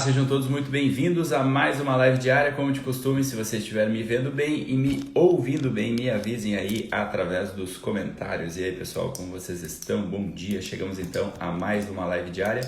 Sejam todos muito bem-vindos a mais uma live diária, como de costume. Se vocês estiverem me vendo bem e me ouvindo bem, me avisem aí através dos comentários. E aí, pessoal, como vocês estão? Bom dia! Chegamos então a mais uma live diária.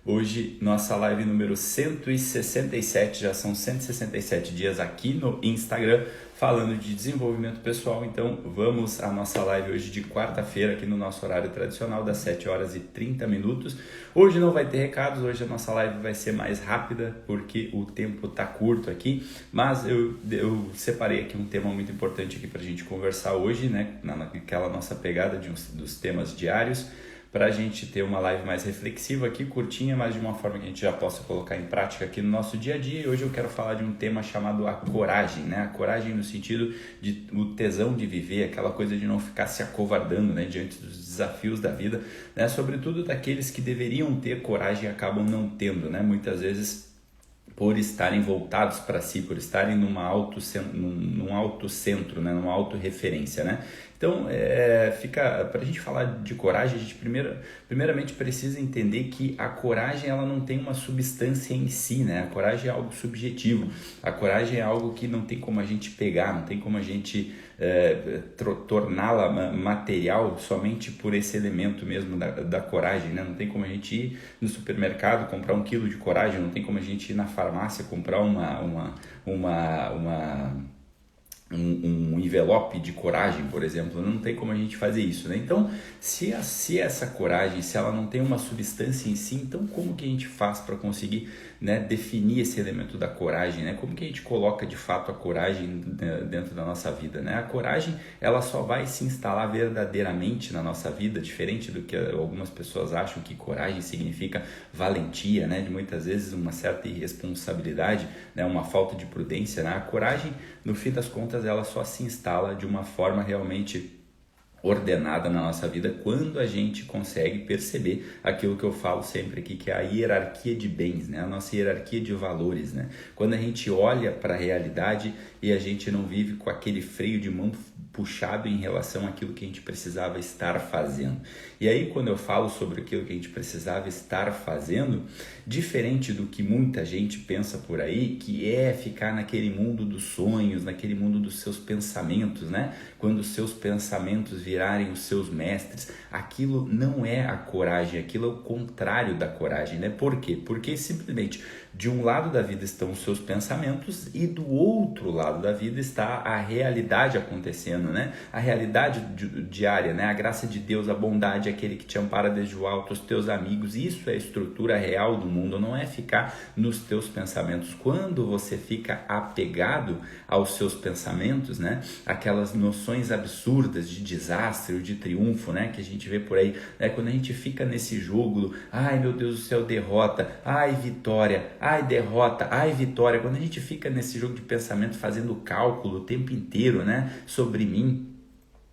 Hoje, nossa live número 167, já são 167 dias aqui no Instagram, falando de desenvolvimento pessoal. Então, vamos à nossa live hoje de quarta-feira, aqui no nosso horário tradicional, das 7 horas e 30 minutos. Hoje não vai ter recados, hoje a nossa live vai ser mais rápida, porque o tempo está curto aqui, mas eu separei aqui um tema muito importante aqui para a gente conversar hoje, né, naquela nossa pegada dos temas diários, para a gente ter uma live mais reflexiva aqui, curtinha, mas de uma forma que a gente já possa colocar em prática aqui no nosso dia a dia. E hoje eu quero falar de um tema chamado a coragem, né? A coragem no sentido de o tesão de viver, aquela coisa de não ficar se acovardando, né, diante dos desafios da vida, né? Sobretudo daqueles que deveriam ter coragem e acabam não tendo, né? Muitas vezes por estarem voltados para si, por estarem num autocentro, né? Numa autorreferência, né? Então, para a gente falar de coragem, a gente primeiramente precisa entender que a coragem ela não tem uma substância em si, né? A coragem é algo subjetivo, a coragem é algo que não tem como a gente pegar, não tem como a gente torná-la material somente por esse elemento mesmo da coragem, né? Não tem como a gente ir no supermercado comprar 1 quilo de coragem, não tem como a gente ir na farmácia comprar um envelope de coragem, por exemplo. Não tem como a gente fazer isso, né? Então, se essa coragem, se ela não tem uma substância em si, então como que a gente faz para conseguir, né, definir esse elemento da coragem, né? Como que a gente coloca de fato a coragem dentro da nossa vida, né? A coragem, ela só vai se instalar verdadeiramente na nossa vida, diferente do que algumas pessoas acham que coragem significa valentia, né? De muitas vezes uma certa irresponsabilidade, né? Uma falta de prudência, né? A coragem, no fim das contas, ela só se instala de uma forma realmente ordenada na nossa vida quando a gente consegue perceber aquilo que eu falo sempre aqui, que é a hierarquia de bens, né? A nossa hierarquia de valores, né? Quando a gente olha para a realidade e a gente não vive com aquele freio de mão puxado em relação àquilo que a gente precisava estar fazendo. E aí, quando eu falo sobre aquilo que a gente precisava estar fazendo, diferente do que muita gente pensa por aí, que é ficar naquele mundo dos sonhos, naquele mundo dos seus pensamentos, né? Quando os seus pensamentos virarem os seus mestres, aquilo não é a coragem, aquilo é o contrário da coragem, né? Por quê? Porque simplesmente de um lado da vida estão os seus pensamentos e do outro lado da vida está a realidade acontecendo, né? A realidade diária, né? A graça de Deus, a bondade, aquele que te ampara desde o alto, os teus amigos. Isso é a estrutura real do mundo, não é ficar nos teus pensamentos. Quando você fica apegado aos seus pensamentos, né? Aquelas noções absurdas de desastre ou de triunfo, né? Que a gente vê por aí, né? Quando a gente fica nesse jogo, ai meu Deus do céu, derrota, ai vitória, ai derrota, ai vitória. Quando a gente fica nesse jogo de pensamento fazendo cálculo o tempo inteiro, né, sobre mim,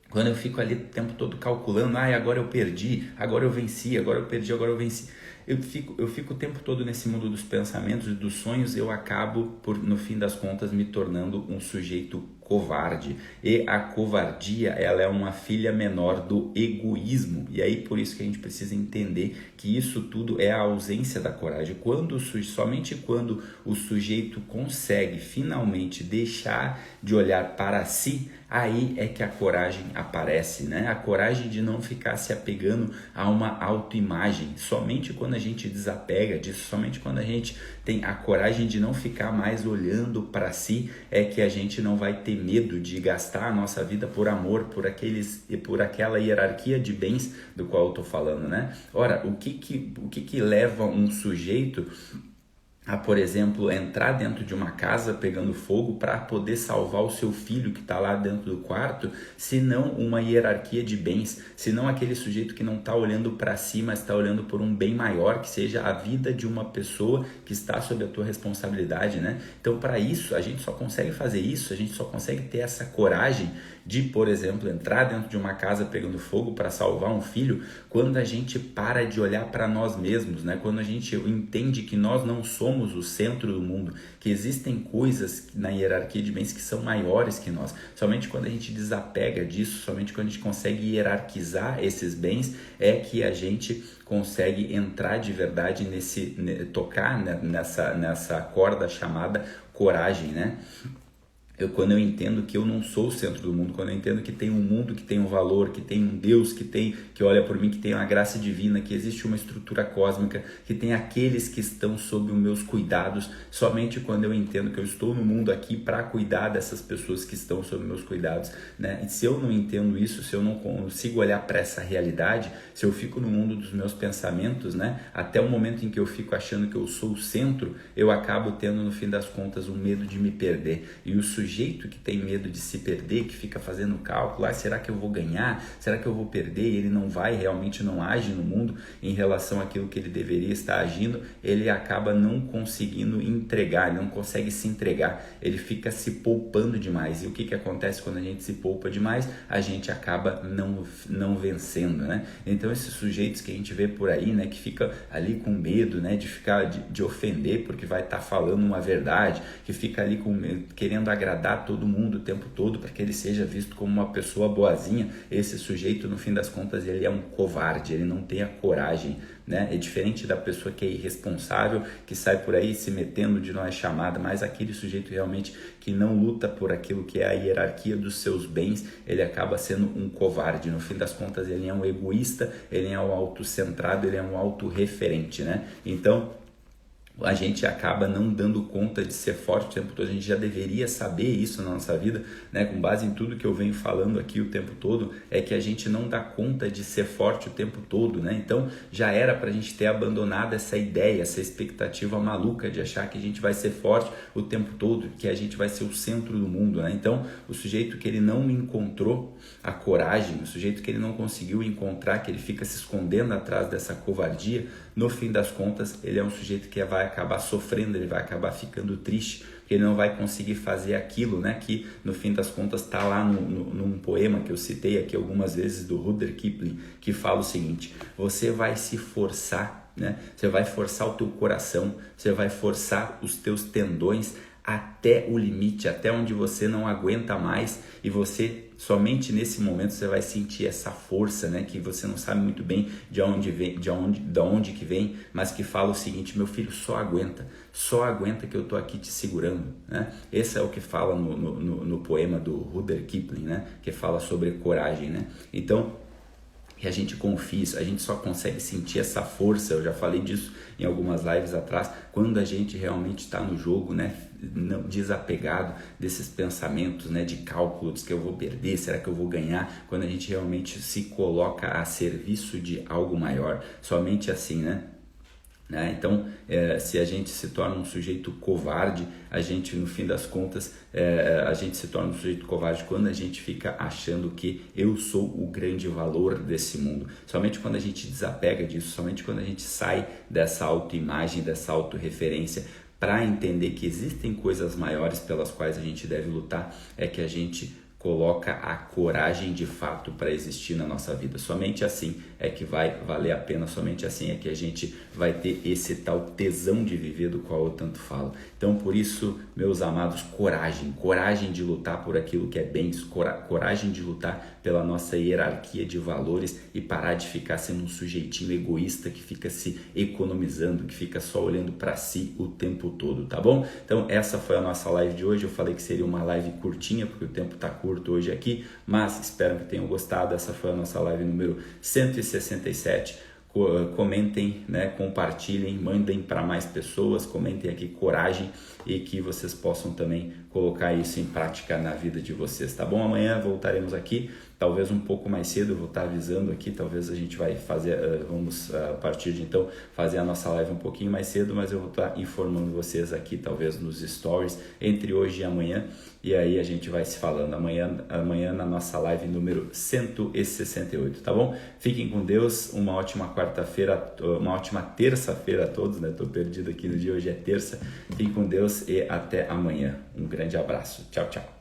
quando eu fico ali o tempo todo calculando, ai agora eu perdi, agora eu venci, agora eu perdi, agora eu venci. Eu fico o tempo todo nesse mundo dos pensamentos e dos sonhos, eu acabo, no fim das contas, me tornando um sujeito covarde. E a covardia, ela é uma filha menor do egoísmo. E aí, por isso que a gente precisa entender que isso tudo é a ausência da coragem. Somente quando o sujeito consegue finalmente deixar de olhar para si, aí é que a coragem aparece, né? A coragem de não ficar se apegando a uma autoimagem. Somente quando a gente desapega disso, somente quando a gente tem a coragem de não ficar mais olhando para si, é que a gente não vai ter medo de gastar a nossa vida por amor, por aquela hierarquia de bens do qual eu estou falando, né? Ora, o que leva um sujeito a, por exemplo, entrar dentro de uma casa pegando fogo para poder salvar o seu filho que está lá dentro do quarto, se não uma hierarquia de bens, se não aquele sujeito que não está olhando para si, mas está olhando por um bem maior, que seja a vida de uma pessoa que está sob a tua responsabilidade, né? Então, para isso, a gente só consegue fazer isso, a gente só consegue ter essa coragem de, por exemplo, entrar dentro de uma casa pegando fogo para salvar um filho, quando a gente para de olhar para nós mesmos, né? Quando a gente entende que nós não somos o centro do mundo, que existem coisas na hierarquia de bens que são maiores que nós. Somente quando a gente desapega disso, somente quando a gente consegue hierarquizar esses bens, é que a gente consegue entrar de verdade tocar nessa corda chamada coragem, né? Quando eu entendo que eu não sou o centro do mundo, quando eu entendo que tem um mundo que tem um valor, que tem um Deus que olha por mim, que tem uma graça divina, que existe uma estrutura cósmica, que tem aqueles que estão sob os meus cuidados, somente quando eu entendo que eu estou no mundo aqui para cuidar dessas pessoas que estão sob meus cuidados, né? E se eu não entendo isso, se eu não consigo olhar para essa realidade, se eu fico no mundo dos meus pensamentos, né? Até o momento em que eu fico achando que eu sou o centro, eu acabo tendo, no fim das contas, um medo de me perder. E o sujeito que tem medo de se perder, que fica fazendo cálculo, será que eu vou ganhar? Será que eu vou perder? E ele não vai, realmente não age no mundo em relação àquilo que ele deveria estar agindo, ele acaba não conseguindo entregar, ele não consegue se entregar, ele fica se poupando demais. E o que acontece quando a gente se poupa demais? A gente acaba não vencendo, né? Então esses sujeitos que a gente vê por aí, né, que fica ali com medo, né, de ofender porque vai estar falando uma verdade, que fica ali querendo agradar todo mundo o tempo todo para que ele seja visto como uma pessoa boazinha, esse sujeito, no fim das contas, ele é um covarde, ele não tem a coragem, né? É diferente da pessoa que é irresponsável, que sai por aí se metendo de não é chamada, mas aquele sujeito realmente que não luta por aquilo que é a hierarquia dos seus bens, ele acaba sendo um covarde. No fim das contas, ele é um egoísta, ele é um autocentrado, ele é um autorreferente, né? Então, a gente acaba não dando conta de ser forte o tempo todo. A gente já deveria saber isso na nossa vida, né? Com base em tudo que eu venho falando aqui o tempo todo, é que a gente não dá conta de ser forte o tempo todo, né? Então já era para a gente ter abandonado essa ideia, essa expectativa maluca de achar que a gente vai ser forte o tempo todo, que a gente vai ser o centro do mundo, né? Então o sujeito que ele não encontrou a coragem, o sujeito que ele não conseguiu encontrar, que ele fica se escondendo atrás dessa covardia, no fim das contas ele é um sujeito que vai acabar sofrendo, ele vai acabar ficando triste, porque ele não vai conseguir fazer aquilo, né, que no fim das contas está lá num poema que eu citei aqui algumas vezes do Rudyard Kipling, que fala o seguinte: você vai se forçar, né? Você vai forçar o teu coração, você vai forçar os teus tendões até o limite, até onde você não aguenta mais, e você somente nesse momento você vai sentir essa força, né, que você não sabe muito bem de onde que vem, mas que fala o seguinte: meu filho, só aguenta que eu tô aqui te segurando, né? Esse é o que fala no poema do Rudyard Kipling, né, que fala sobre coragem, né? Então, que a gente confie, a gente só consegue sentir essa força, eu já falei disso em algumas lives atrás, quando a gente realmente está no jogo, né, desapegado desses pensamentos, né, de cálculos, que eu vou perder, será que eu vou ganhar, quando a gente realmente se coloca a serviço de algo maior, somente assim, né? Então, se a gente se torna um sujeito covarde, a gente, no fim das contas, a gente se torna um sujeito covarde quando a gente fica achando que eu sou o grande valor desse mundo. Somente quando a gente desapega disso, somente quando a gente sai dessa autoimagem, dessa autorreferência, para entender que existem coisas maiores pelas quais a gente deve lutar, é que a gente coloca a coragem de fato para existir na nossa vida. Somente assim é que vai valer a pena, somente assim é que a gente vai ter esse tal tesão de viver do qual eu tanto falo. Então, por isso, meus amados, coragem de lutar por aquilo que é bem, coragem de lutar pela nossa hierarquia de valores e parar de ficar sendo um sujeitinho egoísta que fica se economizando, que fica só olhando para si o tempo todo, tá bom? Então, essa foi a nossa live de hoje. Eu falei que seria uma live curtinha, porque o tempo tá curto hoje aqui, mas espero que tenham gostado. Essa foi a nossa live número 167. Comentem, né, compartilhem, mandem para mais pessoas, comentem aqui coragem, e que vocês possam também colocar isso em prática na vida de vocês, tá bom? Amanhã voltaremos aqui, talvez um pouco mais cedo, eu vou estar avisando aqui, talvez a gente vai fazer, vamos a partir de então fazer a nossa live um pouquinho mais cedo, mas eu vou estar informando vocês aqui, talvez nos stories, entre hoje e amanhã, e aí a gente vai se falando amanhã na nossa live número 168, tá bom? Fiquem com Deus, uma ótima quarta-feira, uma ótima terça-feira a todos, né? Tô perdido aqui no dia, hoje é terça. Fiquem com Deus e até amanhã. Um grande abraço. Tchau, tchau.